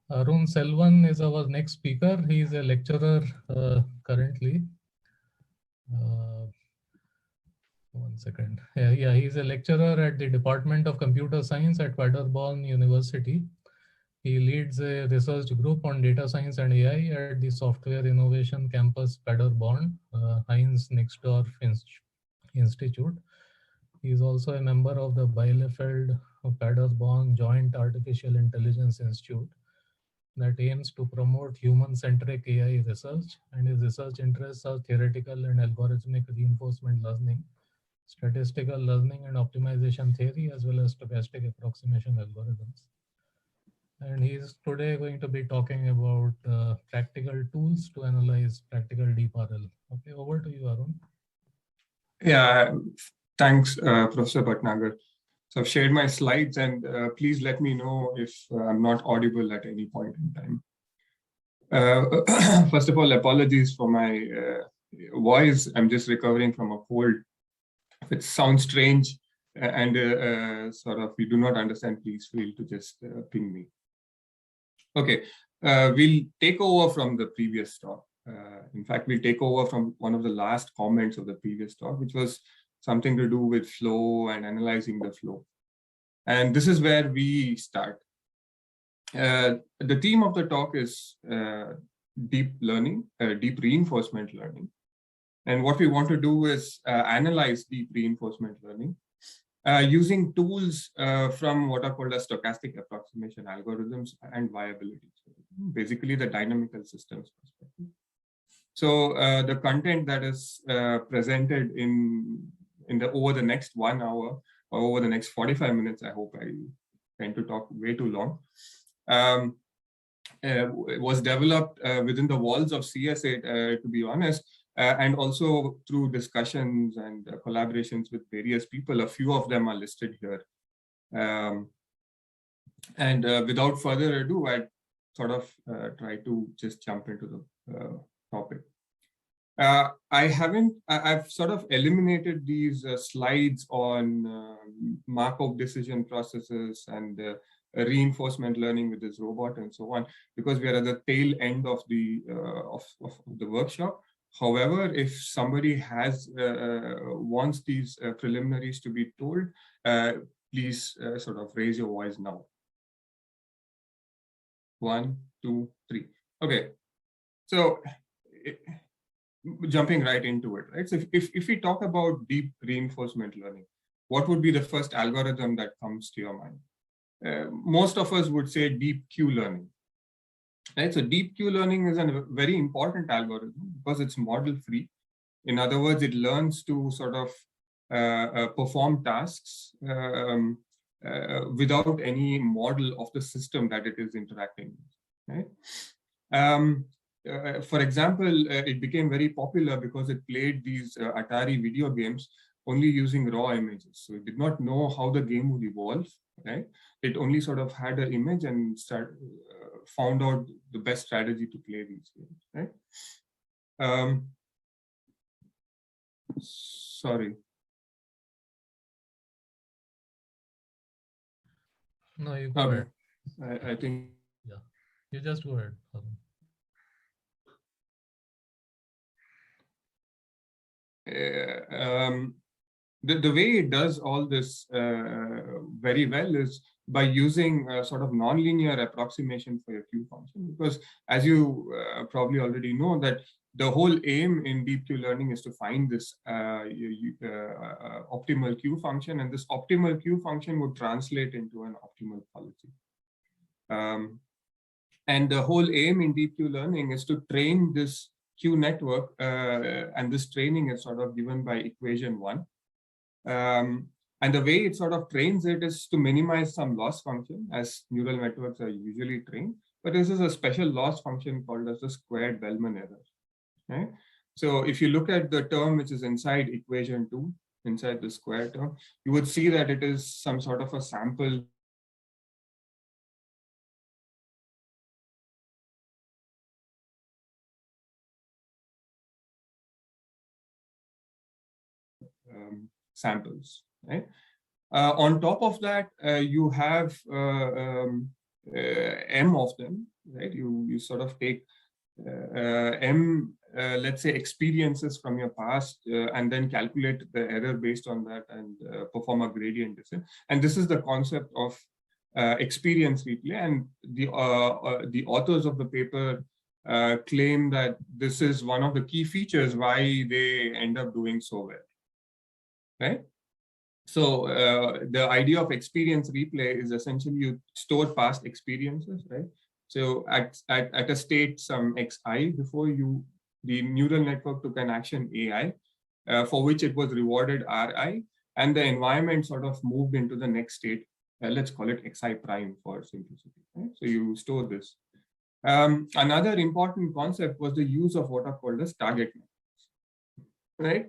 Arunselvan is our next speaker. He is a lecturer currently. One second. Yeah, he's a lecturer at the Department of Computer Science at Paderborn University. He leads a research group on data science and AI at the Software Innovation Campus Paderborn, Heinz Nixdorf Institute. He is also a member of the Bielefeld Paderborn Joint Artificial Intelligence Institute that aims to promote human-centric AI research, and his research interests are theoretical and algorithmic reinforcement learning, statistical learning and optimization theory, as well as stochastic approximation algorithms. And he's today going to be talking about practical tools to analyze practical DeepRL. Okay, over to you, Arun. Yeah, thanks, Professor Bhatnagar. So I've shared my slides, and please let me know if I'm not audible at any point in time. First of all, apologies for my voice. I'm just recovering from a cold. If it sounds strange and sort of you do not understand, please feel to just ping me. Okay, we'll take over from the previous talk. In fact, we'll take over from one of the last comments of the previous talk, which was something to do with flow and analyzing the flow. And this is where we start. The theme of the talk is deep learning, deep reinforcement learning. And what we want to do is analyze deep reinforcement learning using tools from what are called as stochastic approximation algorithms and viability. So basically the dynamical systems perspective. So the content that is presented over the next 1 hour or over the next 45 minutes, I hope I tend to talk way too long, it was developed within the walls of CSA, to be honest, and also through discussions and collaborations with various people. A few of them are listed here. Without further ado, I'd sort of try to just jump into the topic. I've sort of eliminated these slides on Markov decision processes and reinforcement learning with this robot and so on, because we are at the tail end of the workshop. However, if somebody wants these preliminaries to be told, please sort of raise your voice now. 1, 2, 3. Okay, so jumping right into it, right? So if we talk about deep reinforcement learning, what would be the first algorithm that comes to your mind? Most of us would say DeepQ Learning. Right? So DeepQ Learning is a very important algorithm because it's model free. In other words, it learns to sort of perform tasks without any model of the system that it is interacting with. Right? For example, it became very popular because it played these Atari video games only using raw images. So it did not know how the game would evolve. Right? It only sort of had an image and found out the best strategy to play these games. Right? Sorry. No, you go ahead. I think. Yeah, you just go ahead. The way it does all this very well is by using sort of nonlinear approximation for your Q function, because as you probably already know, that the whole aim in DeepQ Learning is to find this optimal Q function, and this optimal Q function would translate into an optimal policy. And the whole aim in DeepQ Learning is to train this Q network, and this training is sort of given by equation 1. And the way it sort of trains it is to minimize some loss function, as neural networks are usually trained. But this is a special loss function called as the squared Bellman error. Right? So if you look at the term which is inside equation 2, inside the square term, you would see that it is some sort of a sample samples. Right? On top of that, you have m of them, right? You sort of take let's say experiences from your past, and then calculate the error based on that and perform a gradient descent. And this is the concept of experience replay. And the authors of the paper claim that this is one of the key features why they end up doing so well, right? So the idea of experience replay is essentially you store past experiences, right? So at a state some xi before the neural network took an action ai, for which it was rewarded ri, and the environment sort of moved into the next state. Let's call it xi prime for simplicity, right? So you store this. Another important concept was the use of what are called as target networks, right?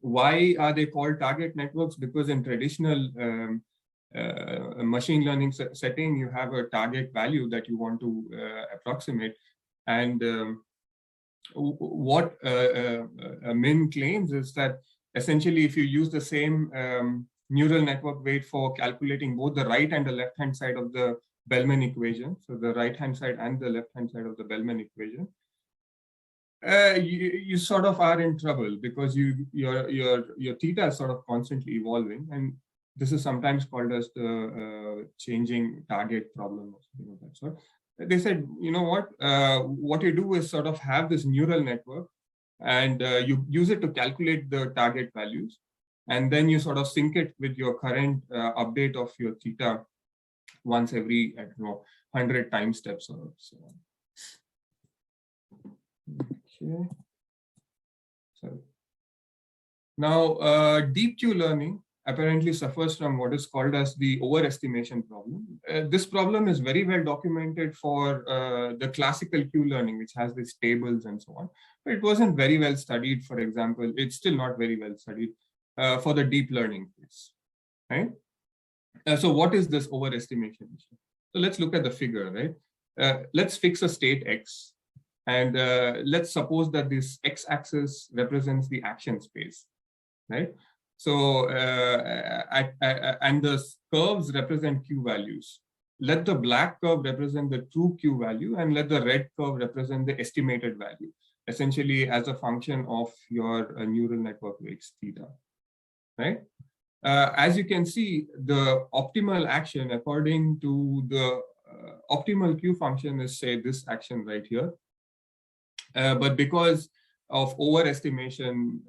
Why are they called target networks? Because in traditional machine learning setting, you have a target value that you want to approximate. And what Min claims is that essentially if you use the same neural network weight for calculating both the right and the left-hand side of the Bellman equation, so the right-hand side and the left-hand side of the Bellman equation, you sort of are in trouble because your theta is sort of constantly evolving, and this is sometimes called as the changing target problem or something of that sort. They said, you know what you do is sort of have this neural network, and you use it to calculate the target values, and then you sort of sync it with your current update of your theta once every, I don't know, 100 time steps or so on. Okay. So now DeepQ Learning apparently suffers from what is called as the overestimation problem. This problem is very well documented for the classical Q learning, which has these tables and so on. But it wasn't very well studied, for example. It's still not very well studied for the deep learning case, right? So what is this overestimation issue? So let's look at the figure, right? Let's fix a state X. And let's suppose that this x-axis represents the action space, right? So, and the curves represent Q values. Let the black curve represent the true Q value, and let the red curve represent the estimated value, essentially as a function of your neural network weights theta, right? As you can see, the optimal action according to the optimal Q function is, say, this action right here. But because of overestimation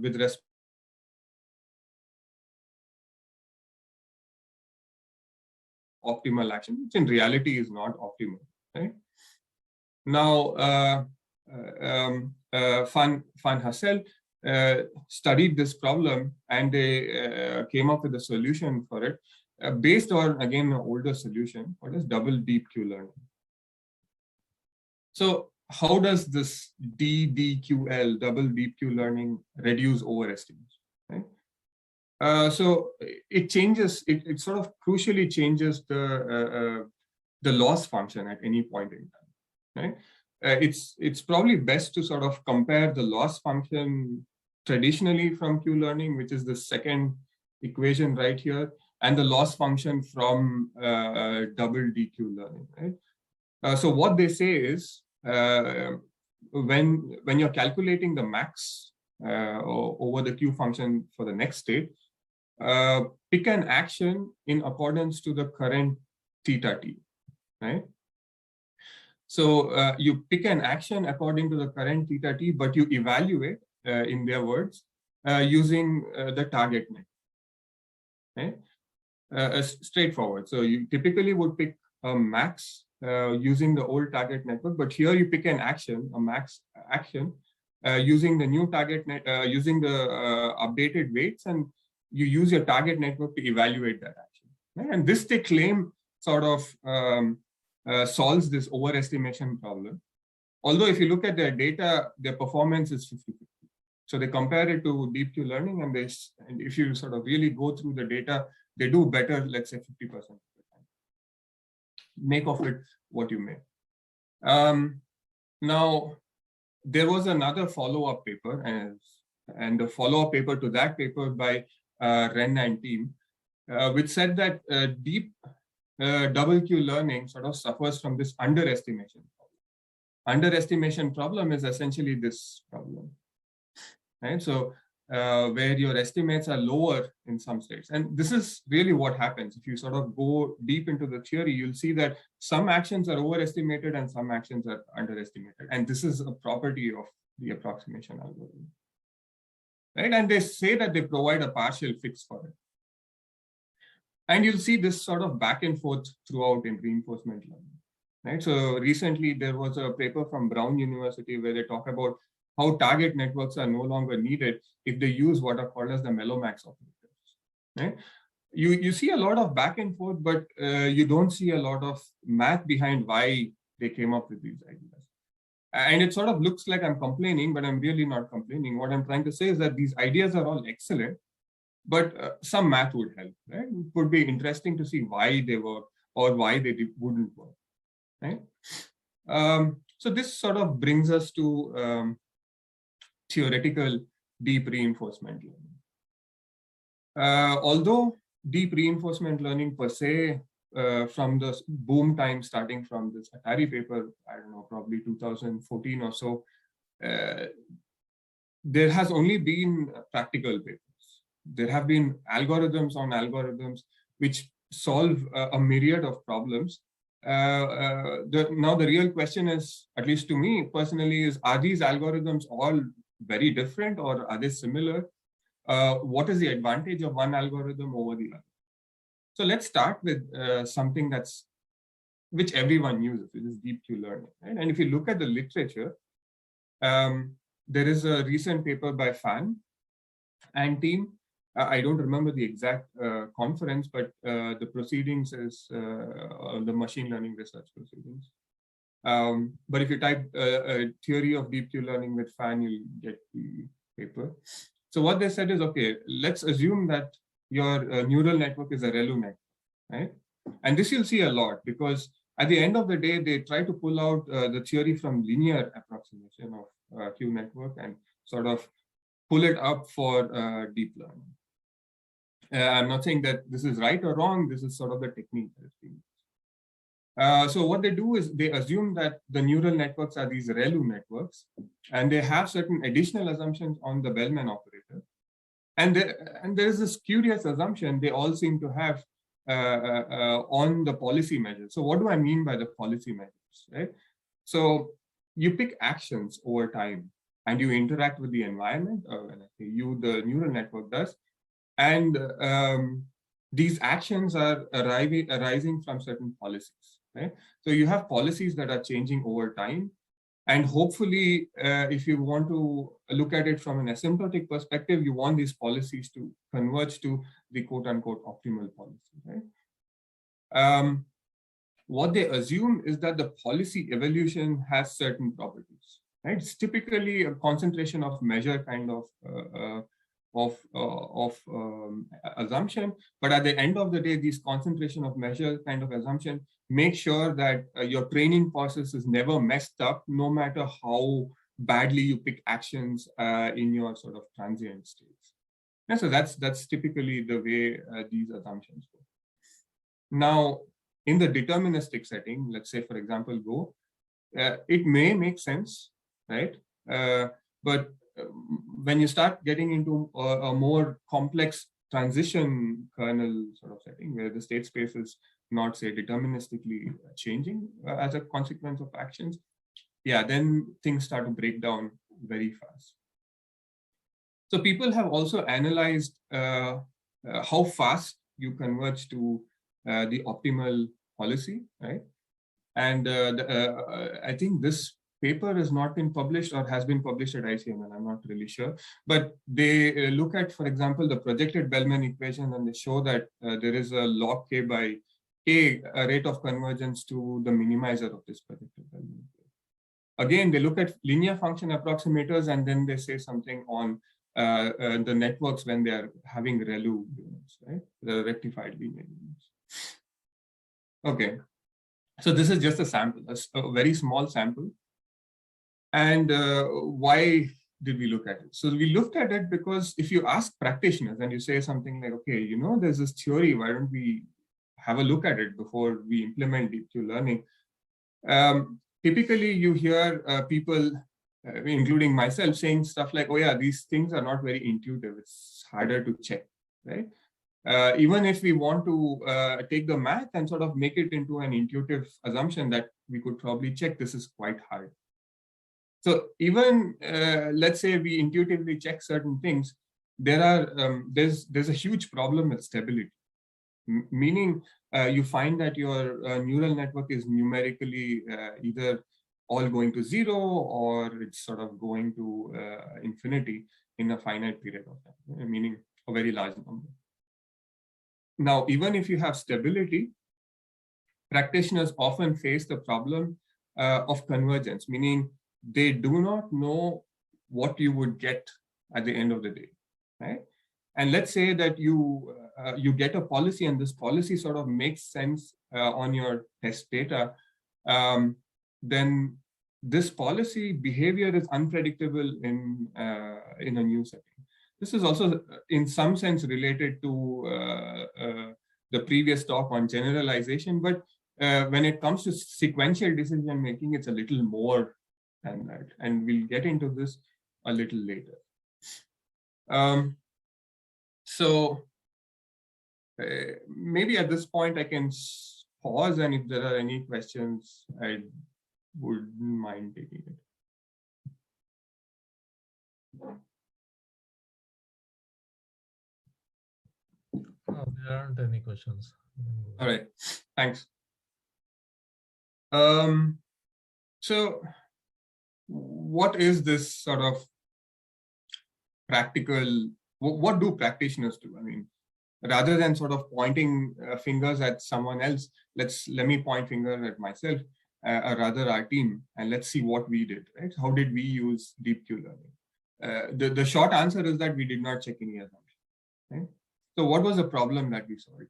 with respect to optimal action, which in reality is not optimal, right? Now, Van Hassel studied this problem, and they came up with a solution for it based on, again, an older solution, what is double DeepQ learning. So how does this DDQL, double DeepQ learning, reduce overestimation, right? So it changes, it sort of crucially changes the loss function at any point in time, right? It's probably best to sort of compare the loss function traditionally from Q learning, which is the second equation right here, and the loss function from double DeepQ learning, right? So what they say is, when you're calculating the max over the Q function for the next state, pick an action in accordance to the current theta t, right? So you pick an action according to the current theta t, but you evaluate, in their words, using the target net, right? Straightforward. So you typically would pick a max using the old target network, but here you pick an action, a max action, using the new target net, using the updated weights, and you use your target network to evaluate that action, right? And this, they claim, sort of solves this overestimation problem. Although if you look at their data, their performance is 50-50. So they compare it to DeepQ learning, and if you sort of really go through the data, they do better, let's say 50% of the time. Make of it what you may. Now, there was another follow-up paper, and the follow-up paper to that paper by Ren and team, which said that DeepQ Learning sort of suffers from this underestimation problem. Underestimation problem is essentially this problem, right? So where your estimates are lower in some states. And this is really what happens. If you sort of go deep into the theory, you'll see that some actions are overestimated and some actions are underestimated. And this is a property of the approximation algorithm, right? And they say that they provide a partial fix for it. And you'll see this sort of back and forth throughout in reinforcement learning, right? So recently there was a paper from Brown University where they talk about how target networks are no longer needed if they use what are called as the Mellomax operators, right? You see a lot of back and forth, but you don't see a lot of math behind why they came up with these ideas. And it sort of looks like I'm complaining, but I'm really not complaining. What I'm trying to say is that these ideas are all excellent, but some math would help, right? It would be interesting to see why they work or why they wouldn't work, right? So this sort of brings us to theoretical deep reinforcement learning. Although deep reinforcement learning per se, from the boom time starting from this Atari paper, I don't know, probably 2014 or so, there has only been practical papers. There have been algorithms on algorithms which solve a myriad of problems. Now the real question is, at least to me personally, is are these algorithms all very different or are they similar? What is the advantage of one algorithm over the other? So let's start with something which everyone uses, which is DeepQ Learning, right? And if you look at the literature, there is a recent paper by Fan and team. I don't remember the exact conference, but the proceedings is the machine learning research proceedings. But if you type a theory of DeepQ Learning with Fan, you'll get the paper. So what they said is, okay, let's assume that your neural network is a ReLU network, right? And this you'll see a lot because at the end of the day, they try to pull out the theory from linear approximation of Q network and sort of pull it up for deep learning. I'm not saying that this is right or wrong. This is sort of the technique that is being used. So what they do is they assume that the neural networks are these ReLU networks, and they have certain additional assumptions on the Bellman operator. And there is this curious assumption they all seem to have on the policy measures. So what do I mean by the policy measures, right? So you pick actions over time, and you interact with the environment, or when I say you, the neural network does. And these actions are arising from certain policies, right? So you have policies that are changing over time. And hopefully, if you want to look at it from an asymptotic perspective, you want these policies to converge to the quote unquote optimal policy, right? What they assume is that the policy evolution has certain properties, right? It's typically a concentration of measure kind of assumption, but at the end of the day, these concentration of measure kind of assumption make sure that your training process is never messed up, no matter how badly you pick actions in your sort of transient states. And so that's typically the way these assumptions go. Now, in the deterministic setting, let's say, for example, Go, it may make sense, right? But when you start getting into a more complex transition kernel sort of setting where the state space is not, say, deterministically changing as a consequence of actions, yeah, then things start to break down very fast. So people have also analyzed how fast you converge to the optimal policy, right? And I think this paper has not been published or has been published at ICML, I'm not really sure. But they look at, for example, the projected Bellman equation, and they show that there is a log k by k rate of convergence to the minimizer of this projected Bellman equation. Again, they look at linear function approximators, and then they say something on the networks when they are having ReLU units, right? The rectified linear units. Okay, so this is just a sample, a very small sample. And why did we look at it? So we looked at it because if you ask practitioners and you say something like, okay, you know, there's this theory, why don't we have a look at it before we implement DeepQ Learning. Typically, you hear people, including myself, saying stuff like, "Oh yeah, these things are not very intuitive. It's harder to check, right?" Even if we want to take the math and sort of make it into an intuitive assumption that we could probably check, this is quite hard. So even let's say we intuitively check certain things, there's a huge problem with stability. Meaning you find that your neural network is numerically either all going to 0 or it's sort of going to infinity in a finite period of time, meaning a very large number. Now, even if you have stability, practitioners often face the problem of convergence, meaning they do not know what you would get at the end of the day, right? And let's say that you get a policy and this policy sort of makes sense on your test data, then this policy behavior is unpredictable in a new setting. This is also in some sense related to the previous talk on generalization, but when it comes to sequential decision making, it's a little more than that, and we'll get into this a little later. So maybe at this point I can pause, and if there are any questions, I wouldn't mind taking it. No, there aren't any questions. All right, thanks. So what is this sort of practical, what do practitioners do? I mean, rather than sort of pointing fingers at someone else, let me point finger at myself, or rather our team, and let's see what we did, right? How did we use DeepQ Learning? The short answer is that we did not check any assumption, right? So what was the problem that we solved?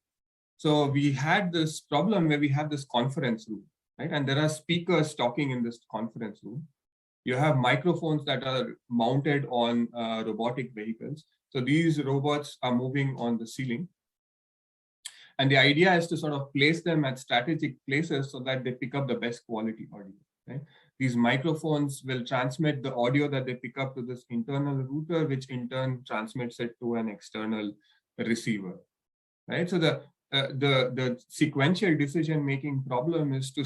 So we had this problem where we have this conference room, right? And there are speakers talking in this conference room. You have microphones that are mounted on robotic vehicles. So these robots are moving on the ceiling. And the idea is to sort of place them at strategic places so that they pick up the best quality audio, right? These microphones will transmit the audio that they pick up to this internal router, which in turn transmits it to an external receiver, right? So the sequential decision-making problem is to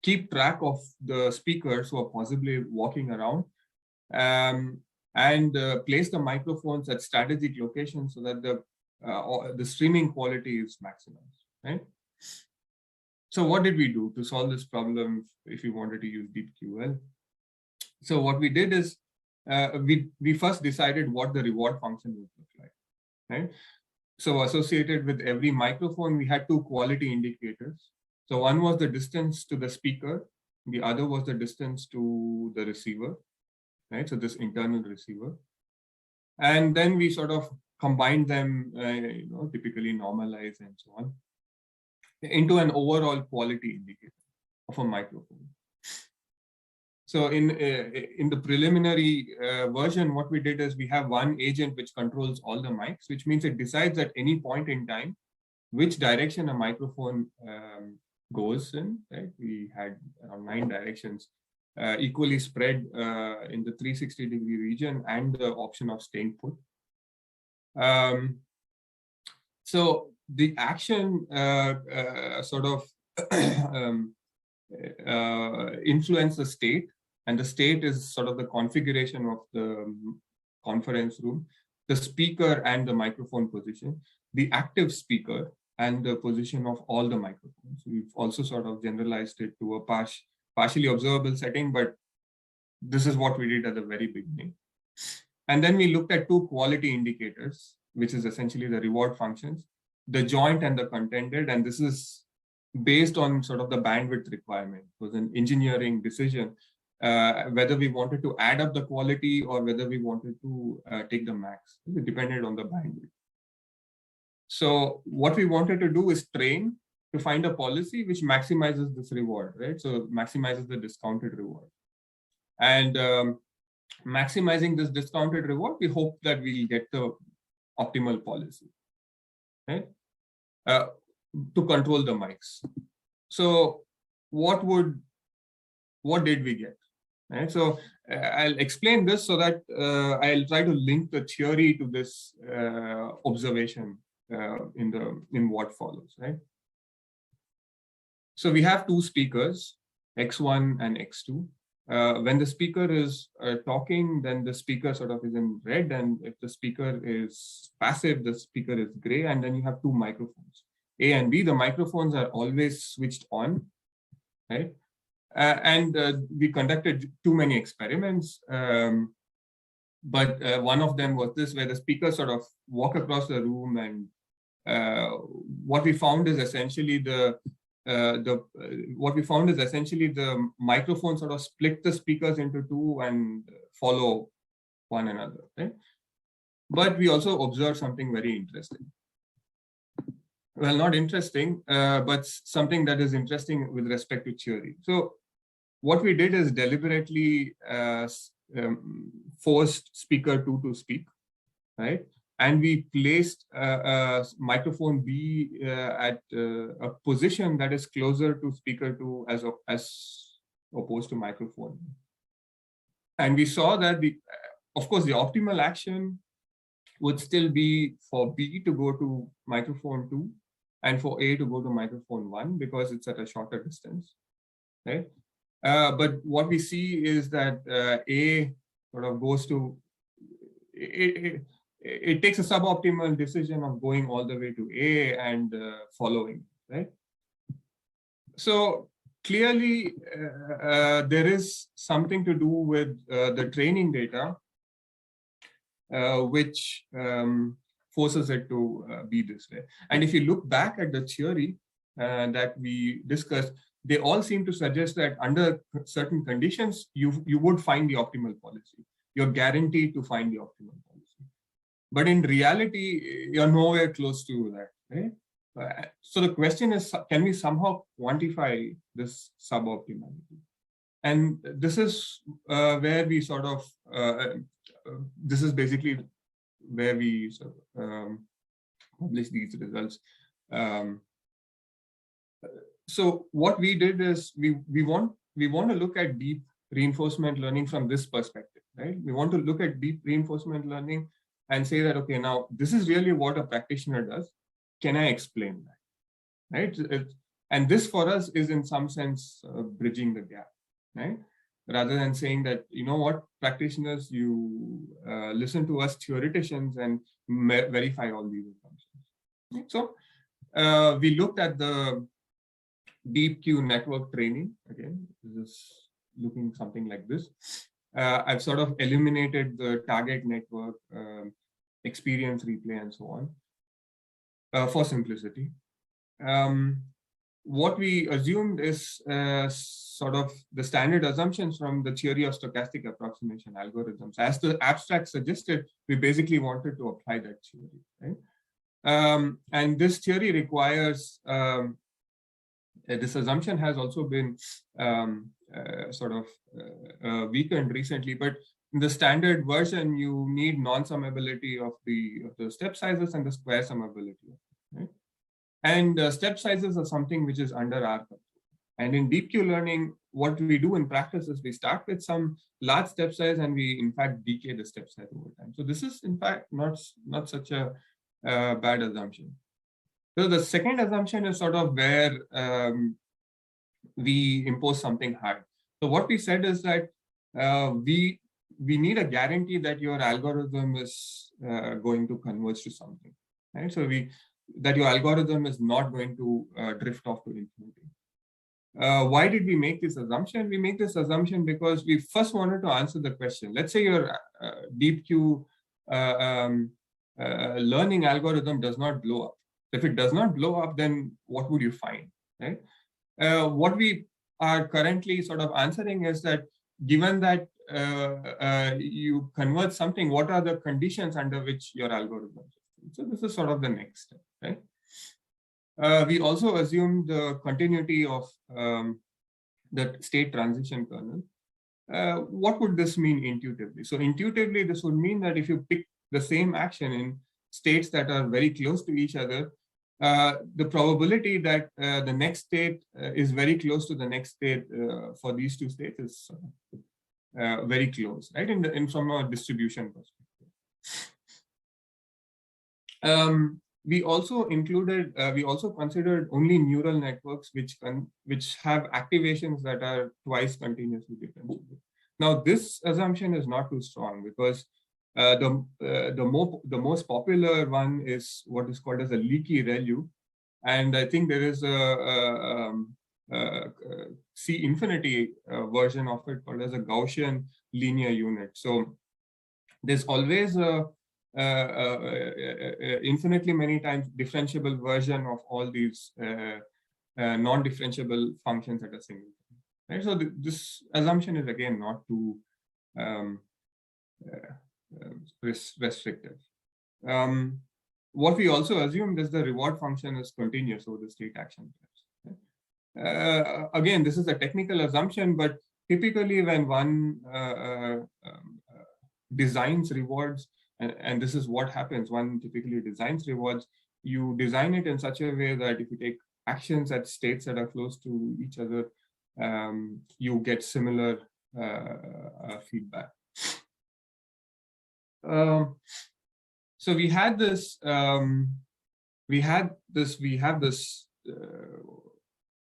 keep track of the speakers who are possibly walking around, and place the microphones at strategic locations so that the streaming quality is maximized, right? So what did we do to solve this problem if we wanted to use DeepQL? So what we did is we first decided what the reward function would look like, right? So associated with every microphone, we had two quality indicators. So one was the distance to the speaker, the other was the distance to the receiver, right? So this internal receiver. And then we sort of combined them, typically normalize and so on, into an overall quality indicator of a microphone. So in the preliminary version, what we did is we have one agent which controls all the mics, which means it decides at any point in time which direction a microphone goes in, right? We had around 9 directions equally spread in the 360-degree region and the option of staying put. So the action sort of influence the state, and the state is sort of the configuration of the conference room, the speaker and the microphone position, the active speaker, and the position of all the microphones. We've also sort of generalized it to a partially observable setting, but this is what we did at the very beginning. And then we looked at two quality indicators, which is essentially the reward functions, the joint and the contended, and this is based on sort of the bandwidth requirement. It was an engineering decision whether we wanted to add up the quality or whether we wanted to take the max. It depended on the bandwidth. So what we wanted to do is train to find a policy which maximizes this reward, right? So maximizes the discounted reward. And maximizing this discounted reward, we hope that we'll get the optimal policy, right? to control the mics. So what did we get? Right. So I'll explain this so that I'll try to link the theory to this observation in what follows. Right. So we have two speakers, X1 and X2. When the speaker is talking, then the speaker sort of is in red, and if the speaker is passive, the speaker is gray, and then you have two microphones, A and B. The microphones are always switched on, right? We conducted too many experiments, but one of them was this, where the speakers sort of walk across the room, and what we found is essentially the microphone sort of split the speakers into two and follow one another, right? But we also observed something very interesting. Well, not interesting, but something that is interesting with respect to theory. So what we did is deliberately forced speaker 2 to speak, right? And we placed microphone B at a position that is closer to speaker 2 as opposed to microphone. And we saw that of course, the optimal action would still be for B to go to microphone 2 and for A to go to microphone 1 because it's at a shorter distance, right? But what we see is that A sort of goes to it takes a suboptimal decision of going all the way to A and following, right? So clearly, there is something to do with the training data, which forces it to be this way. And if you look back at the theory that we discussed, they all seem to suggest that under certain conditions, you would find the optimal policy. You're guaranteed to find the optimal policy. But in reality, you're nowhere close to that, right? So the question is, can we somehow quantify this suboptimality? And this is where we sort of, this is basically where we sort of publish these results. So what we did is we want to look at deep reinforcement learning from this perspective, right? We want to look at deep reinforcement learning and say that, okay, now this is really what a practitioner does. Can I explain that, right? And this for us is in some sense bridging the gap, right? Rather than saying that, you know what, practitioners, you listen to us theoreticians and verify all these assumptions. So we looked at the DeepQ network training. Again, this is looking something like this. I've sort of eliminated the target network, experience replay, and so on for simplicity. What we assumed is sort of the standard assumptions from the theory of stochastic approximation algorithms. As the abstract suggested, we basically wanted to apply that theory, right? And this theory requires, this assumption has also been sort of weakened recently, but in the standard version, you need non-summability of the step sizes and the square summability, right? And step sizes are something which is under our control. And in DeepQ learning, what we do in practice is we start with some large step size and we in fact decay the step size over time. So this is in fact not such a bad assumption. So the second assumption is sort of where we impose something hard. So what we said is that we need a guarantee that your algorithm is going to converge to something, right? So that your algorithm is not going to drift off to infinity. Why did we make this assumption? We make this assumption because we first wanted to answer the question. Let's say your DeepQ learning algorithm does not blow up. If it does not blow up, then what would you find, right? What we are currently sort of answering is that given that you convert something, what are the conditions under which your algorithm is? So this is sort of the next step, right? We also assume the continuity of the state transition kernel. What would this mean intuitively? So intuitively, this would mean that if you pick the same action in states that are very close to each other, the probability that the next state is very close to the next state for these two states is very close, right? From a distribution perspective. We also considered only neural networks which have activations that are twice continuously differentiable. Now, this assumption is not too strong because the most popular one is what is called as a leaky ReLU, and I think there is a C infinity version of it called as a Gaussian linear unit. So there's always a infinitely many times differentiable version of all these non-differentiable functions at a single time. Right? So this assumption is again not too restrictive. What we also assumed is the reward function is continuous over the state action pairs. Again, this is a technical assumption, but typically when one designs rewards, and this is what happens, one typically designs rewards, you design it in such a way that if you take actions at states that are close to each other, you get similar feedback. So we have this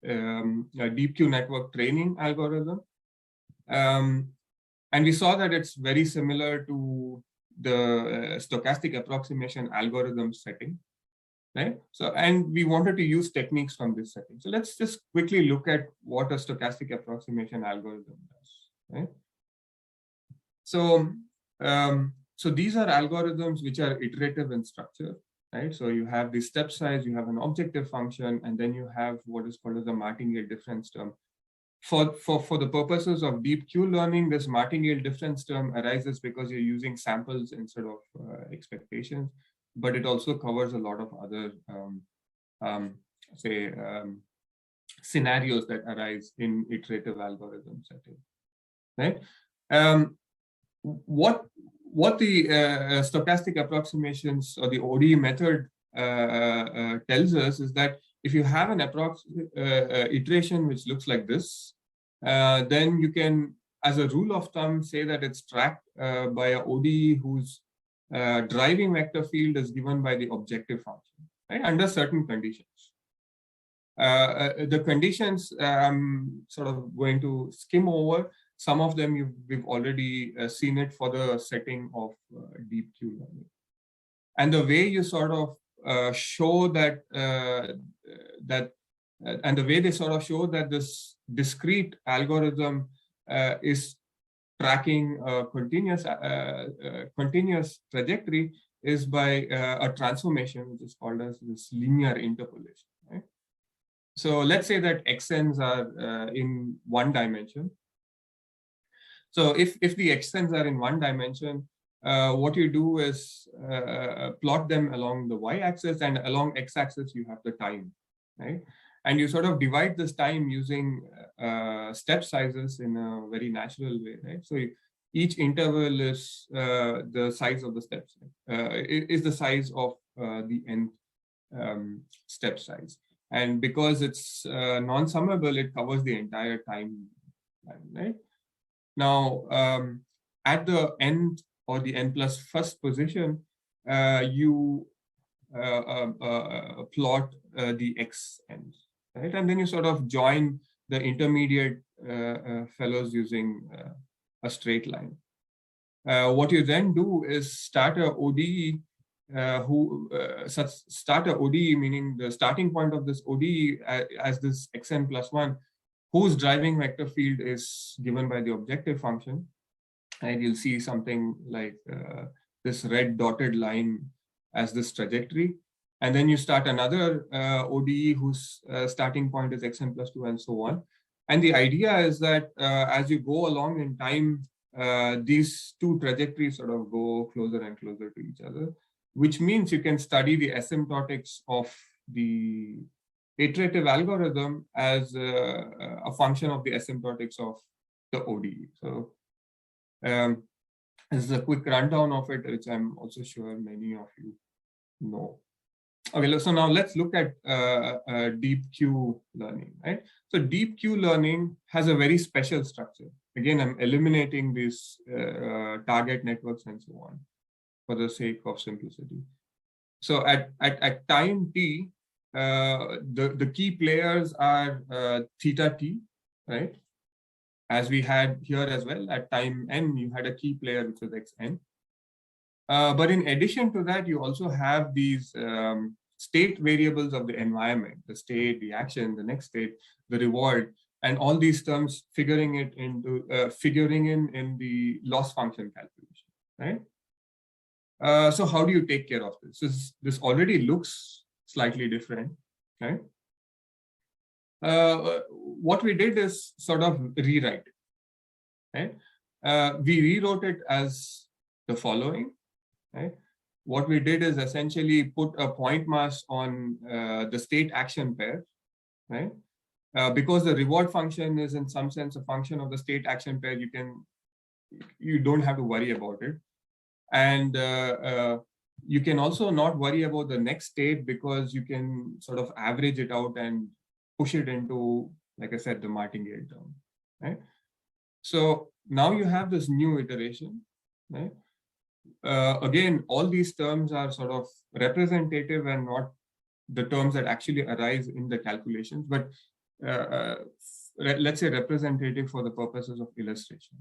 DeepQ network training algorithm, and we saw that it's very similar to the stochastic approximation algorithm setting, right? So, and we wanted to use techniques from this setting. So let's just quickly look at what a stochastic approximation algorithm does, right? So, so these are algorithms which are iterative in structure, right? So you have the step size, you have an objective function, and then you have what is called as the martingale difference term. For the purposes of DeepQ learning, this martingale difference term arises because you're using samples instead of expectations, but it also covers a lot of other, scenarios that arise in iterative algorithm setting, right? What the stochastic approximations or the ODE method tells us is that if you have an iteration which looks like this, then you can, as a rule of thumb, say that it's tracked by an ODE whose driving vector field is given by the objective function, right, under certain conditions. The conditions I'm sort of going to skim over. Some of them we've already seen it for the setting of DeepQ learning. And the way you sort of show that, and the way they sort of show that this discrete algorithm is tracking a continuous trajectory is by a transformation, which is called as this linear interpolation, right? So let's say that xn's are in one dimension. So if the xn's are in one dimension, what you do is plot them along the y-axis, and along x-axis you have the time, right? And you sort of divide this time using step sizes in a very natural way, right? So each interval is the size of the steps, is the size of the nth step size. And because it's non-summable, it covers the entire time, right? Now, at the end or the n plus first position, you plot the xn, right? And then you sort of join the intermediate fellows using a straight line. What you then do is start a ODE, start a ODE, meaning the starting point of this ODE as this xn plus 1, whose driving vector field is given by the objective function. And you'll see something like this red dotted line as this trajectory. And then you start another ODE whose starting point is xn plus 2 and so on. And the idea is that as you go along in time, these two trajectories sort of go closer and closer to each other, which means you can study the asymptotics of the iterative algorithm as a function of the asymptotics of the ODE. So this is a quick rundown of it, which I'm also sure many of you know. Okay, so now let's look at DeepQ Learning, right? So DeepQ Learning has a very special structure. Again, I'm eliminating these target networks and so on for the sake of simplicity. So at time t, the key players are theta t, right? As we had here as well, at time n, you had a key player which was xn. But in addition to that, you also have these state variables of the environment, the state, the action, the next state, the reward, and all these terms figuring in the loss function calculation, right? So how do you take care of this? This already looks slightly different, right? What we did is sort of rewrite it, right? We rewrote it as the following, right? What we did is essentially put a point mass on the state action pair, right? Because the reward function is in some sense a function of the state action pair, you don't have to worry about it. And you can also not worry about the next state because you can sort of average it out and push it into, like I said, the martingale term, right? So now you have this new iteration, right? Again, all these terms are sort of representative and not the terms that actually arise in the calculations, but let's say representative for the purposes of illustration.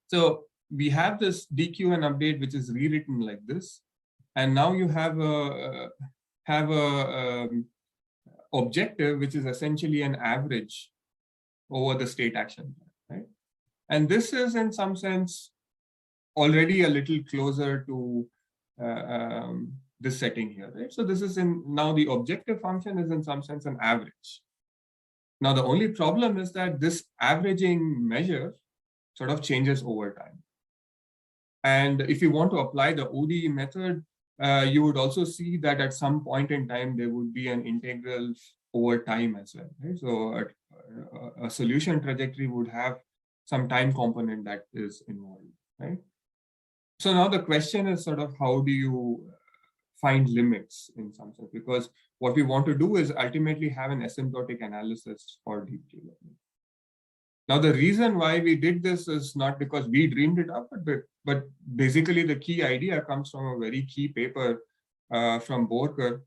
So we have this DQ and update, which is rewritten like this. And now you have a objective, which is essentially an average over the state action, right? And this is in some sense already a little closer to this setting here, right? So this is now the objective function is in some sense an average. Now the only problem is that this averaging measure sort of changes over time. And if you want to apply the ODE method, you would also see that at some point in time, there would be an integral over time as well, right? So a solution trajectory would have some time component that is involved, right? So now the question is sort of how do you find limits in some sense? Because what we want to do is ultimately have an asymptotic analysis for DeepQ Learning. Now, the reason why we did this is not because we dreamed it up, but basically the key idea comes from a very key paper from Borker,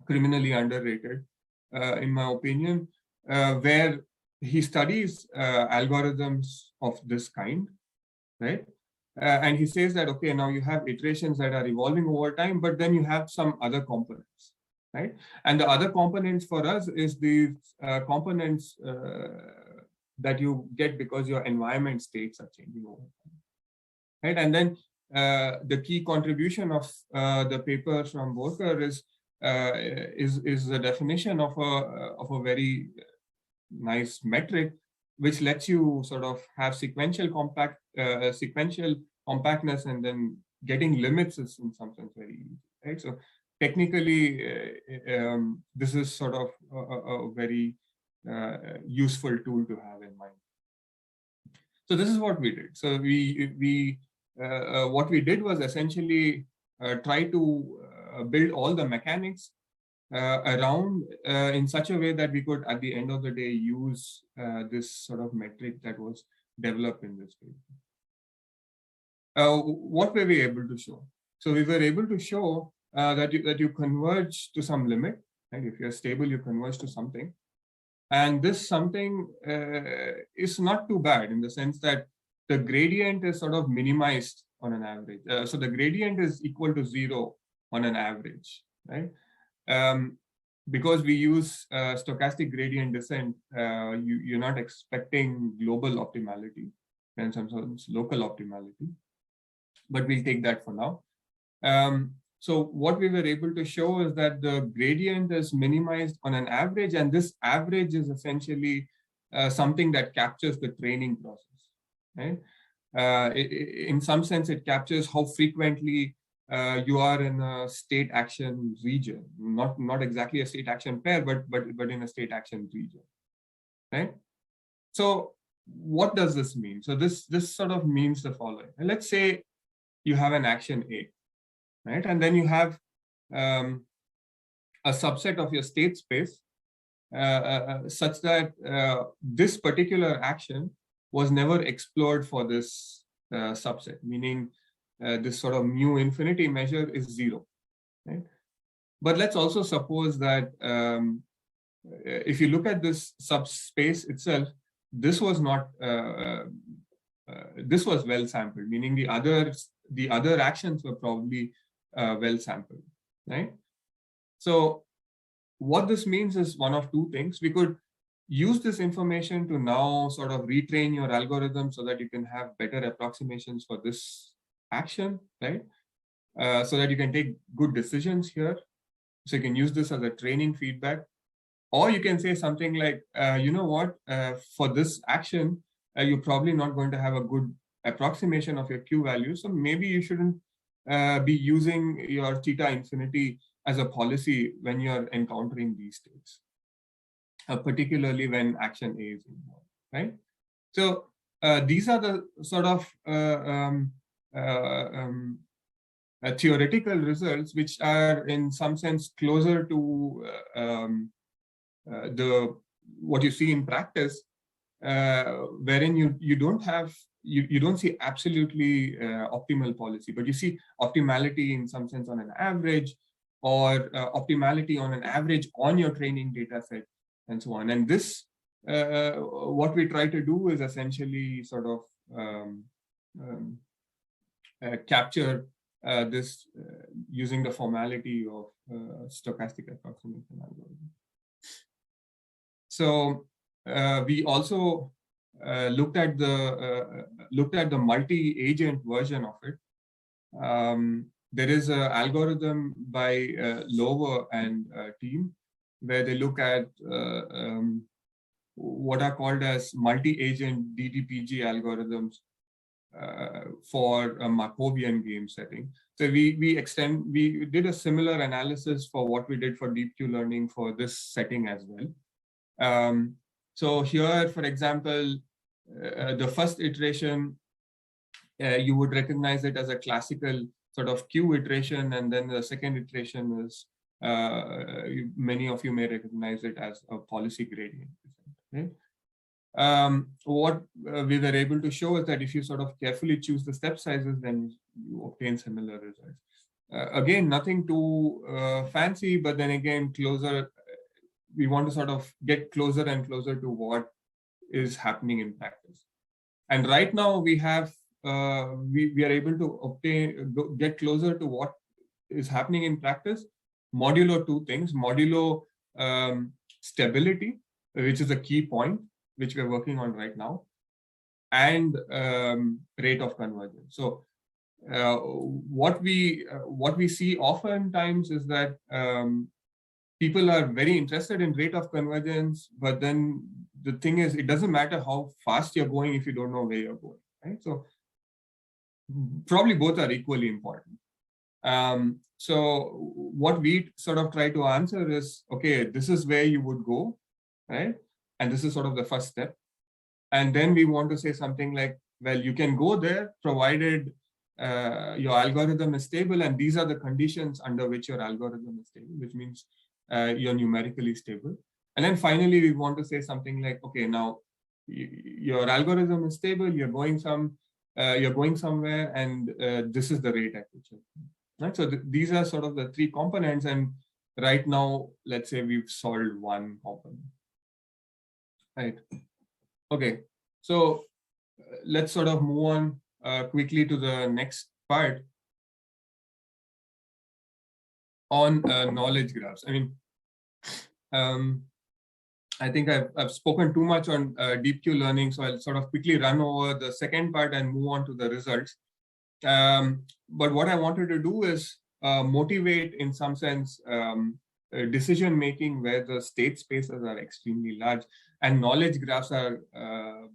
criminally underrated, in my opinion, where he studies algorithms of this kind, right? And he says that, okay, now you have iterations that are evolving over time, but then you have some other components, right? And the other components for us is these components that you get because your environment states are changing over time, right? And then the key contribution of the paper from Borker is the definition of a very nice metric, which lets you sort of have sequential compactness, and then getting limits is in some sense very easy, right? So technically, this is sort of a very useful tool to have in mind. So this is what we did. So what we did was essentially try to build all the mechanics around in such a way that we could, at the end of the day, use this sort of metric that was developed in this paper. What were we able to show? So we were able to show that you converge to some limit, right? If you're stable, you converge to something. And this something is not too bad in the sense that the gradient is sort of minimized on an average. So the gradient is equal to 0 on an average, right? Because we use stochastic gradient descent, you're not expecting global optimality and sometimes local optimality, but we'll take that for now. So what we were able to show is that the gradient is minimized on an average, and this average is essentially something that captures the training process, right? In some sense, it captures how frequently you are in a state action region, not exactly a state action pair, but in a state action region, right? So what does this mean? So this sort of means the following. And let's say you have an action A, right? And then you have a subset of your state space such that this particular action was never explored for this subset, meaning this sort of mu infinity measure is 0. Right? But let's also suppose that if you look at this subspace itself, this was not this was well sampled, meaning the other actions were probably well sampled, right? So what this means is one of two things. We could use this information to now sort of retrain your algorithm so that you can have better approximations for this action, right? So that you can take good decisions here. So you can use this as a training feedback. Or you can say something like, you know what, for this action, you're probably not going to have a good approximation of your Q value. So maybe you shouldn't be using your theta infinity as a policy when you're encountering these states, particularly when action A is involved, right? So these are the sort of theoretical results which are in some sense closer to what you see in practice, wherein you don't see absolutely optimal policy, but you see optimality in some sense on an average, or optimality on an average on your training data set, and so on. And this, what we try to do is essentially sort of capture this using the formality of stochastic approximation algorithm. So we also looked at the multi-agent version of it. There is an algorithm by Lower and team where they look at what are called as multi-agent DDPG algorithms for a Markovian game setting. So we did a similar analysis for what we did for DeepQ Learning for this setting as well. So here, for example, the first iteration, you would recognize it as a classical sort of Q iteration, and then the second iteration is, many of you may recognize it as a policy gradient. Right? What we were able to show is that if you sort of carefully choose the step sizes, then you obtain similar results. Again, nothing too fancy, but then again, closer. We want to sort of get closer and closer to what is happening in practice. And right now we have, we are able to get closer to what is happening in practice, modulo two things: modulo stability, which is a key point, which we're working on right now, and rate of convergence. So what we see oftentimes is that people are very interested in rate of convergence, but then the thing is, it doesn't matter how fast you're going if you don't know where you're going, right? So probably both are equally important. So what we sort of try to answer is, okay, this is where you would go, right? And this is sort of the first step. And then we want to say something like, well, you can go there provided your algorithm is stable, and these are the conditions under which your algorithm is stable, which means you're numerically stable. And then finally, we want to say something like, okay, now your algorithm is stable, you're going somewhere, and this is the rate at which you're going. Right? So these are sort of the three components, and right now, let's say we've solved one component. Right. Okay. So let's sort of move on quickly to the next part on knowledge graphs. I mean, I think I've spoken too much on DeepQ Learning, so I'll sort of quickly run over the second part and move on to the results. But what I wanted to do is motivate, in some sense, decision making where the state spaces are extremely large, and knowledge graphs are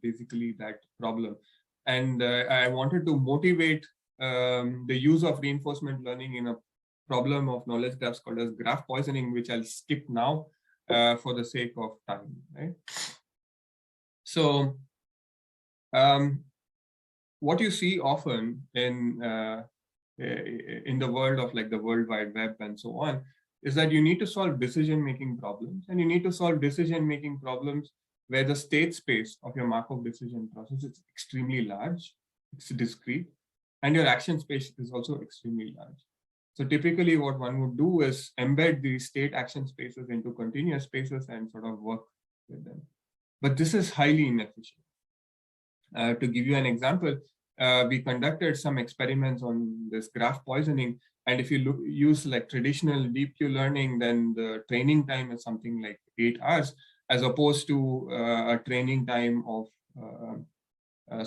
basically that problem. And I wanted to motivate the use of reinforcement learning in a problem of knowledge graphs called as graph poisoning, which I'll skip now for the sake of time, right? So what you see often in in the world of like the World Wide Web and so on, is that you need to solve decision-making problems, and you need to solve decision-making problems where the state space of your Markov decision process is extremely large, it's discrete, and your action space is also extremely large. So typically what one would do is embed these state action spaces into continuous spaces and sort of work with them. But this is highly inefficient. To give you an example, we conducted some experiments on this graph poisoning. And if you use like traditional DeepQ learning, then the training time is something like 8 hours, as opposed to a training time of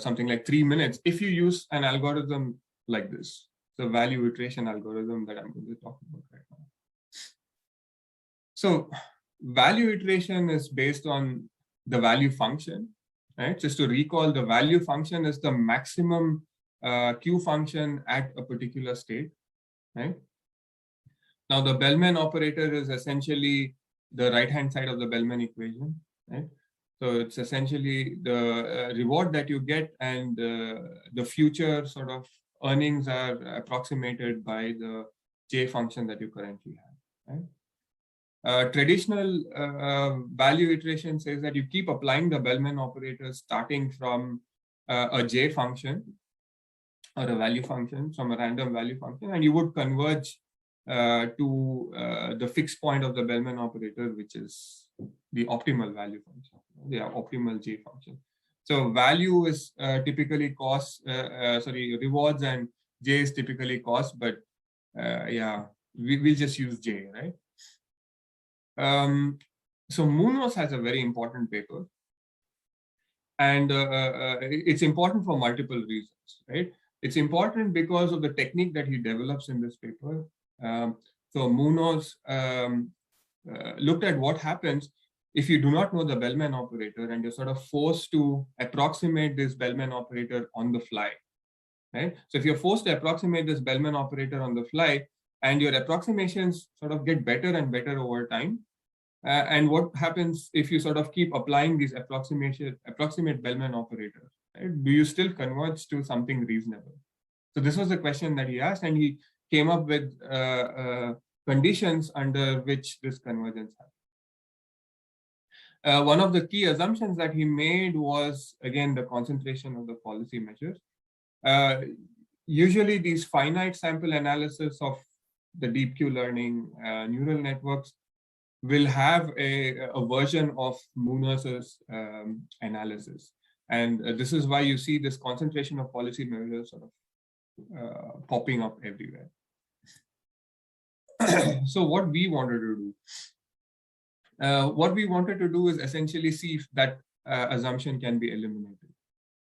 something like 3 minutes. If you use an algorithm like this, the value iteration algorithm that I'm going to talk about right now. So value iteration is based on the value function, right? Just to recall, the value function is the maximum Q function at a particular state, right? Now the Bellman operator is essentially the right-hand side of the Bellman equation, right? So it's essentially the reward that you get, and the future sort of earnings are approximated by the J function that you currently have, right? Traditional value iteration says that you keep applying the Bellman operator starting from a J function or a value function, from a random value function, and you would converge to the fixed point of the Bellman operator, which is the optimal value function, the optimal J function. So value is typically cost, rewards, and J is typically cost, but yeah, we'll just use J, right? So Munoz has a very important paper, and it's important for multiple reasons, right? It's important because of the technique that he develops in this paper. So Munoz looked at what happens if you do not know the Bellman operator and you're sort of forced to approximate this Bellman operator on the fly, right? So if you're forced to approximate this Bellman operator on the fly, and your approximations sort of get better and better over time, and what happens if you sort of keep applying these approximate Bellman operators, right? Do you still converge to something reasonable? So this was the question that he asked, and he came up with conditions under which this convergence happens. One of the key assumptions that he made was, again, the concentration of the policy measures. Usually these finite sample analysis of the DeepQ learning neural networks will have a version of Munoz's analysis. And this is why you see this concentration of policy measures sort of popping up everywhere. So what we wanted to do, is essentially see if that assumption can be eliminated,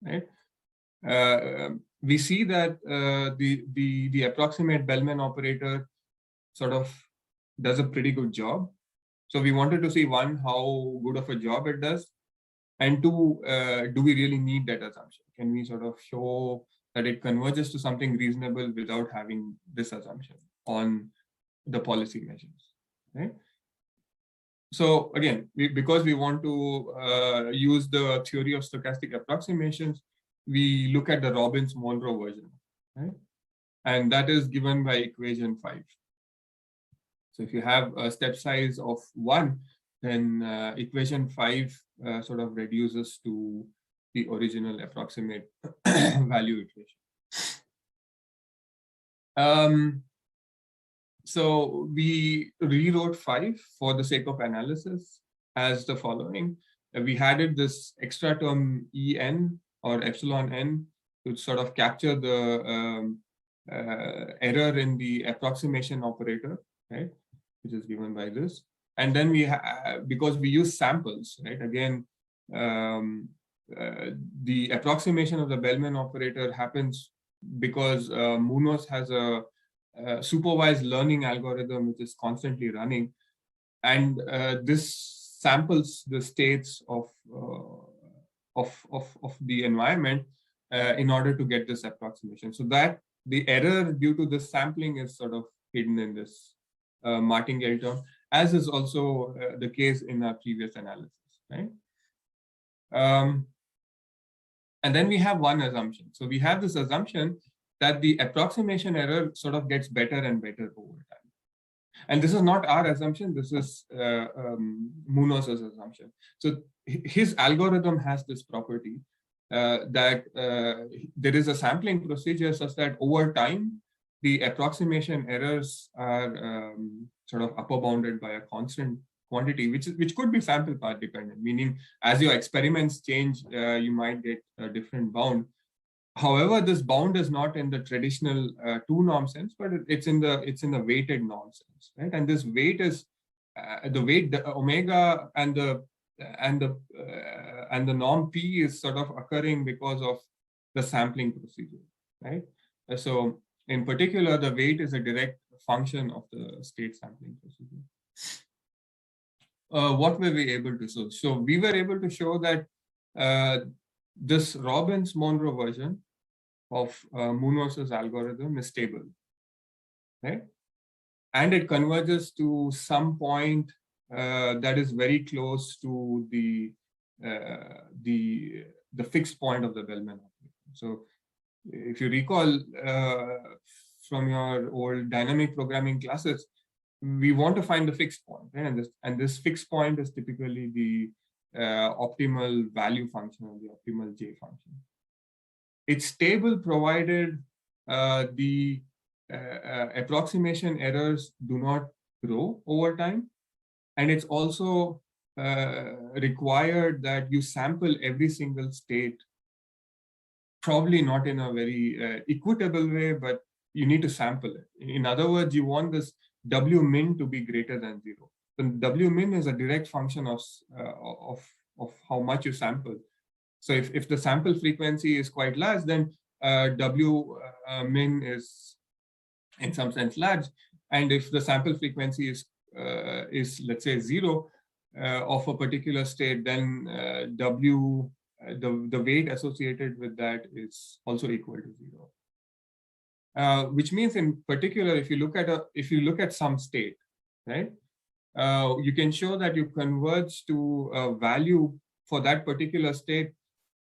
right? We see that the approximate Bellman operator sort of does a pretty good job. So we wanted to see, one, how good of a job it does, and two, do we really need that assumption? Can we sort of show that it converges to something reasonable without having this assumption on the policy measures, right? So again, because we want to use the theory of stochastic approximations, we look at the Robbins-Monroe version, right? And that is given by equation 5. So if you have a step size of 1, then equation 5 sort of reduces to the original approximate value iteration. So we rewrote 5 for the sake of analysis as the following. We added this extra term En or epsilon n to sort of capture the error in the approximation operator, right, which is given by this. And then we, because we use samples, right, again, the approximation of the Bellman operator happens because Munoz has a supervised learning algorithm which is constantly running, and this samples the states of the environment in order to get this approximation. So that the error due to this sampling is sort of hidden in this martingale term, as is also the case in our previous analysis, right? And then we have one assumption. So we have this assumption that the approximation error sort of gets better and better over time. And this is not our assumption, this is Munoz' assumption. So his algorithm has this property that there is a sampling procedure such that over time, the approximation errors are sort of upper bounded by a constant quantity, which could be sample path dependent, meaning as your experiments change, you might get a different bound. However, this bound is not in the traditional two-norm sense, but it's in the weighted norm sense, right? And this weight is the omega and the norm p is sort of occurring because of the sampling procedure, right? So in particular, the weight is a direct function of the state sampling procedure. What were we able to show? So we were able to show that this Robbins-Monroe version of Munoz's algorithm is stable, right? And it converges to some point that is very close to the fixed point of the Bellman operator. So if you recall from your old dynamic programming classes, we want to find the fixed point, right? And this fixed point is typically the optimal value function or the optimal J function. It's stable provided the approximation errors do not grow over time. And it's also required that you sample every single state, probably not in a very equitable way, but you need to sample it. In other words, you want this W min to be greater than 0. The W min is a direct function of how much you sample. So if the sample frequency is quite large, then W min is in some sense large. And if the sample frequency is let's say 0 of a particular state, then the weight associated with that is also equal to 0. Which means in particular, if you look at some state, right, you can show that you converge to a value for that particular state,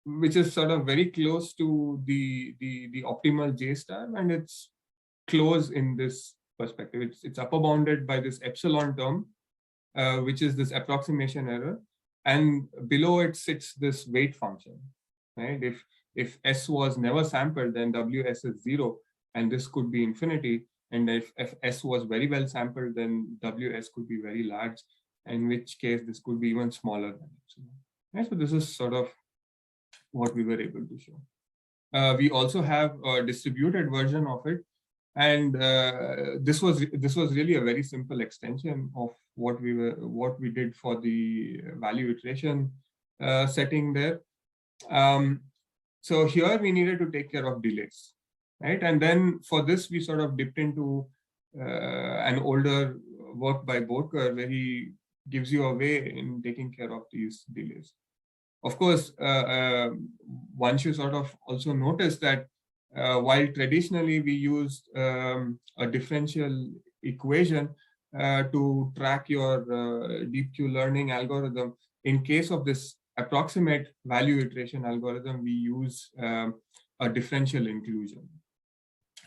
which is sort of very close to the optimal J star, and it's close in this perspective. It's upper bounded by this epsilon term, which is this approximation error, and below it sits this weight function, right? If S was never sampled, then WS is 0, and this could be infinity. And if S was very well sampled, then WS could be very large, in which case this could be even smaller than epsilon. Right? So this is sort of what we were able to show. We also have a distributed version of it, and this was really a very simple extension of what we did for the value iteration setting there. So here we needed to take care of delays, right? And then for this we sort of dipped into an older work by Borker, where he gives you a way in taking care of these delays. Of course, one should sort of also notice that while traditionally we used a differential equation to track your DeepQ learning algorithm, in case of this approximate value iteration algorithm, we use a differential inclusion.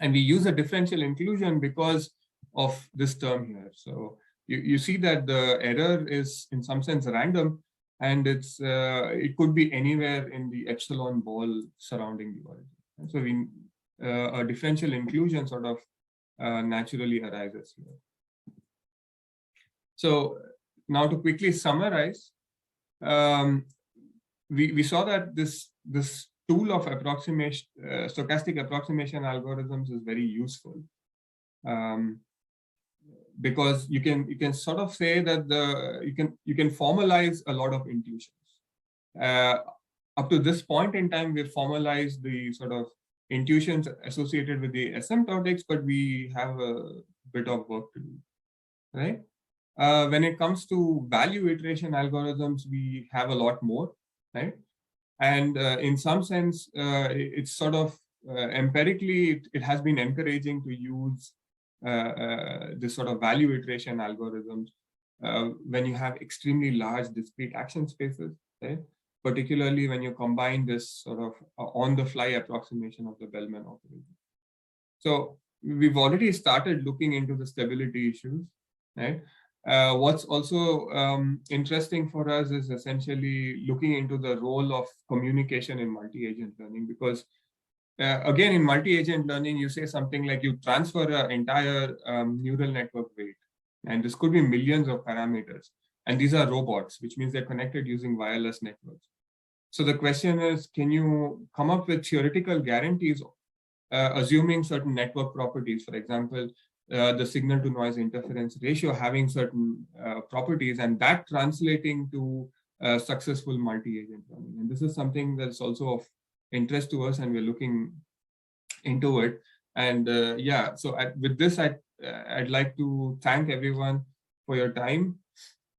And we use a differential inclusion because of this term here. So you see that the error is in some sense random, and it could be anywhere in the epsilon ball surrounding the origin. And so a differential inclusion sort of naturally arises here. So now to quickly summarize, we saw that this tool of approximation, stochastic approximation algorithms is very useful. Because you can sort of say that you can formalize a lot of intuitions. Up to this point in time, we've formalized the sort of intuitions associated with the asymptotics, but we have a bit of work to do, right? When it comes to value iteration algorithms, we have a lot more, right? And in some sense, it's sort of empirically, it has been encouraging to use this sort of value iteration algorithms when you have extremely large discrete action spaces, right? Particularly when you combine this sort of on-the-fly approximation of the Bellman operator. So we've already started looking into the stability issues, right? What's also interesting for us is essentially looking into the role of communication in multi-agent learning, because again, in multi-agent learning, you say something like you transfer an entire neural network weight, and this could be millions of parameters. And these are robots, which means they're connected using wireless networks. So the question is, can you come up with theoretical guarantees, assuming certain network properties, for example, the signal to noise interference ratio having certain properties, and that translating to successful multi-agent learning. And this is something that's also of interest to us, and we're looking into it. And yeah, so with this, I'd like to thank everyone for your time.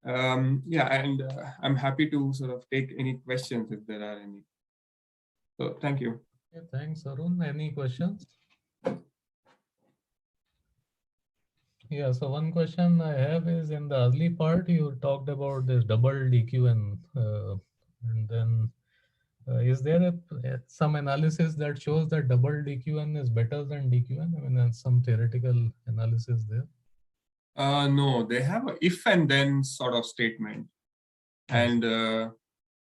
Yeah, and I'm happy to sort of take any questions if there are any. So thank you. Yeah, thanks, Arun. Any questions? Yeah, so one question I have is, in the early part, you talked about this double DQN, and then is there some analysis that shows that double DQN is better than DQN? I mean, there's some theoretical analysis there. No, they have a if and then sort of statement. And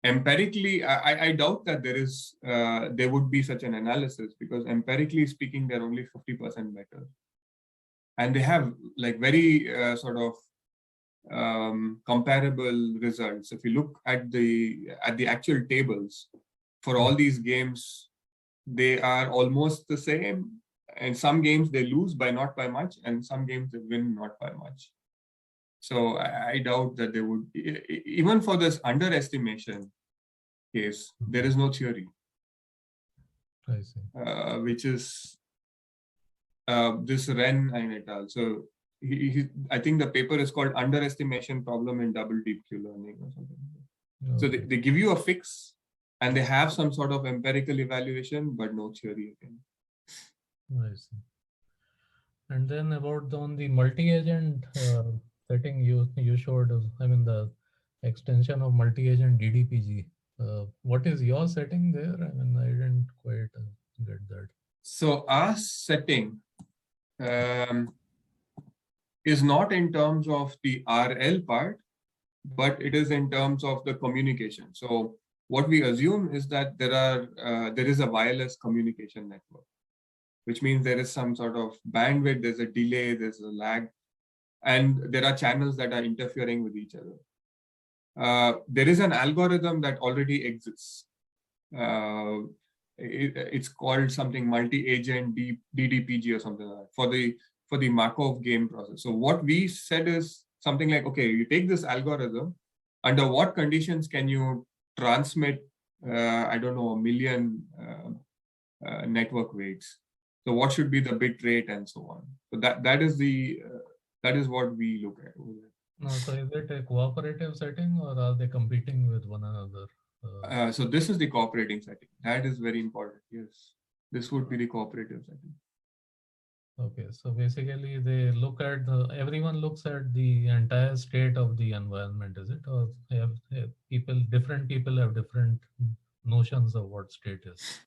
empirically, I doubt that there would be such an analysis, because empirically speaking, they're only 50% better. And they have like very sort of comparable results. If you look at the actual tables for all these games, they are almost the same. And some games they lose by not by much, and some games they win not by much. So I doubt that they would, even for this underestimation case, there is no theory. I see. Which is this Ren and et al. So I think the paper is called Underestimation Problem in Double DeepQ Learning or something. Okay. So they give you a fix, and they have some sort of empirical evaluation, but no theory again. I see. And then about on the multi-agent setting you showed, I mean, the extension of multi-agent DDPG. What is your setting there? I mean, I didn't quite get that. So our setting is not in terms of the RL part, but it is in terms of the communication. So what we assume is that there is a wireless communication network, which means there is some sort of bandwidth, there's a delay, there's a lag, and there are channels that are interfering with each other. There is an algorithm that already exists. It's called something multi-agent DDPG or something like that for the Markov game process. So what we said is something like, okay, you take this algorithm, under what conditions can you transmit, I don't know, 1 million network weights? So what should be the bit rate and so on? So that is what we look at over there. No, so is it a cooperative setting, or are they competing with one another? So this is the cooperating setting. That is very important. Yes, this would be the cooperative setting. Okay, so basically they look at everyone looks at the entire state of the environment, is it? Or different people have different notions of what state is?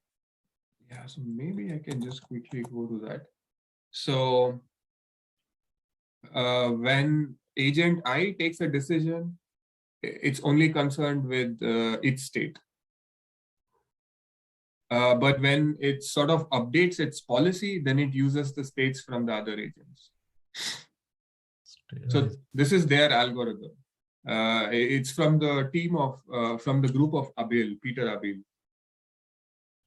Yeah, so maybe I can just quickly go to that. So when agent I takes a decision, it's only concerned with its state. But when it sort of updates its policy, then it uses the states from the other agents. So this is their algorithm. It's from the team of, from the group of Peter Abel.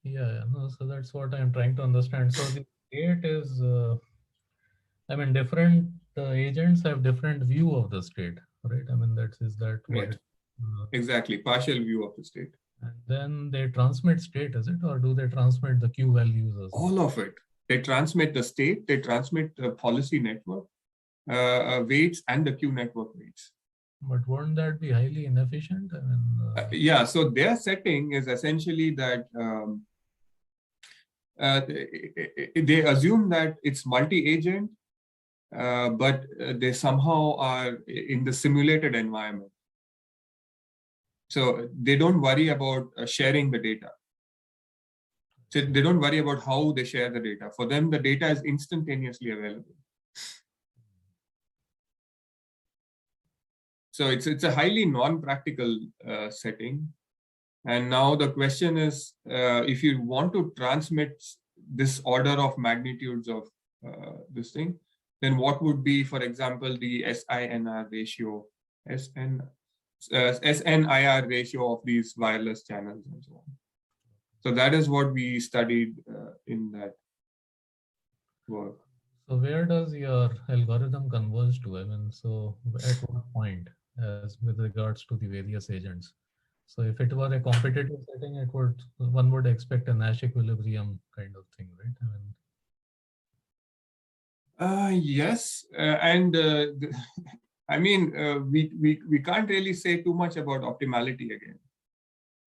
Yeah, no, so that's what I'm trying to understand. So the state is, I mean, different agents have different view of the state, right? I mean, is that what it, exactly, partial view of the state. And then they transmit state, is it? Or do they transmit the Q values as well? All of it. They transmit the state, they transmit the policy network weights and the Q network weights. But won't that be highly inefficient? I mean, yeah, so their setting is essentially that they assume that it's multi-agent, but they somehow are in the simulated environment. So they don't worry about sharing the data. So they don't worry about how they share the data. For them, the data is instantaneously available. So it's a highly non-practical setting. And now the question is, if you want to transmit this order of magnitudes of this thing, then what would be, for example, the SINR ratio, SNIR ratio of these wireless channels and so on. So that is what we studied in that work. So where does your algorithm converge to? I mean, so at what point as with regards to the various agents? So if it were a competitive setting, one would expect a Nash equilibrium kind of thing, right? I mean, yes, I mean, we can't really say too much about optimality again,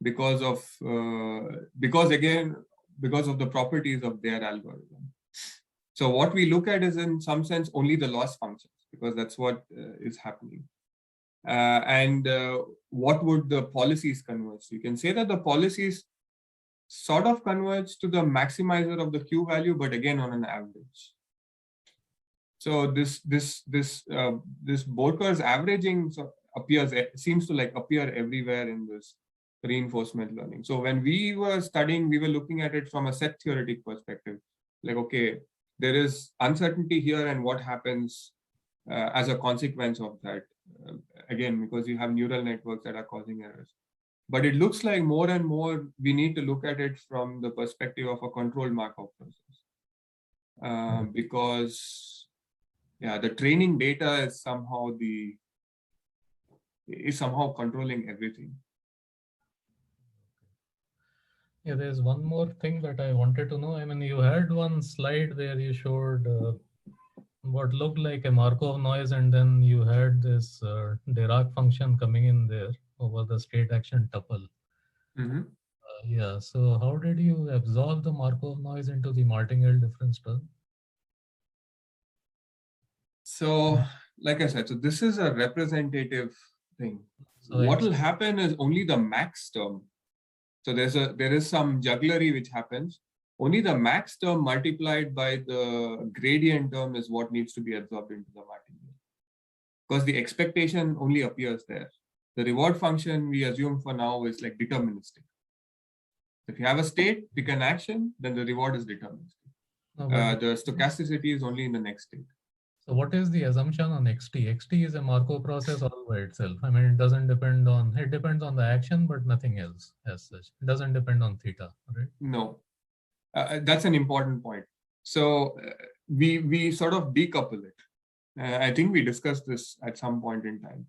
because of the properties of their algorithm. So what we look at is, in some sense, only the loss functions, because that's what is happening. What would the policies converge? You can say that the policies sort of converge to the maximizer of the Q value, but again on an average. So this Borker's averaging seems to appear everywhere in this reinforcement learning. So when we were studying, we were looking at it from a set theoretic perspective. Like, okay, there is uncertainty here, and what happens as a consequence of that? Again, because you have neural networks that are causing errors. But it looks like more and more we need to look at it from the perspective of a controlled Markov process. Because the training data is somehow controlling everything. Yeah, there's one more thing that I wanted to know. I mean, you had one slide where you showed what looked like a Markov noise, and then you had this Dirac function coming in there over the state action tuple. Mm-hmm. Yeah, so how did you absorb the Markov noise into the martingale difference term? So, like I said, so this is a representative thing. So what will happen is only the max term. So there is some jugglery which happens. Only the max term multiplied by the gradient term is what needs to be absorbed into the martingale, because the expectation only appears there. The reward function we assume for now is like deterministic. If you have a state, pick an action, then the reward is deterministic. The stochasticity is only in the next state. So what is the assumption on XT? XT is a Markov process all by itself. I mean, it depends on the action, but nothing else as such. It doesn't depend on theta, right? No, that's an important point. So we sort of decouple it. I think we discussed this at some point in time.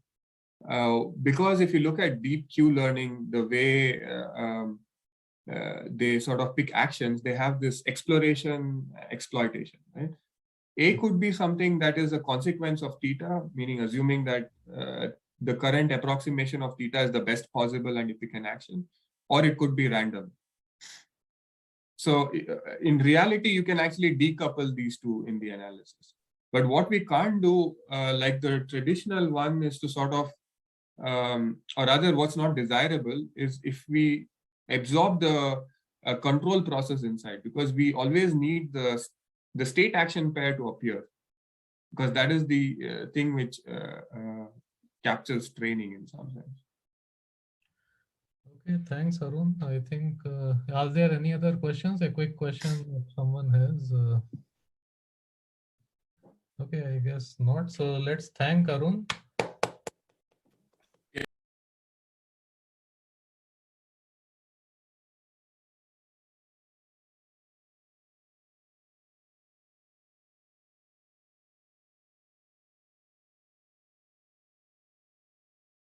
Because if you look at DeepQ Learning, the way they sort of pick actions, they have this exploration, exploitation, right? A could be something that is a consequence of theta, meaning assuming that the current approximation of theta is the best possible and you pick an action, or it could be random. So in reality, you can actually decouple these two in the analysis. But what we can't do, like the traditional one, is to sort of, or rather what's not desirable is if we absorb the control process inside, because we always need the state action pair to appear, because that is the thing which captures training in some sense. Okay, thanks, Arun. I think, are there any other questions? A quick question if someone has. Okay, I guess not. So let's thank Arun.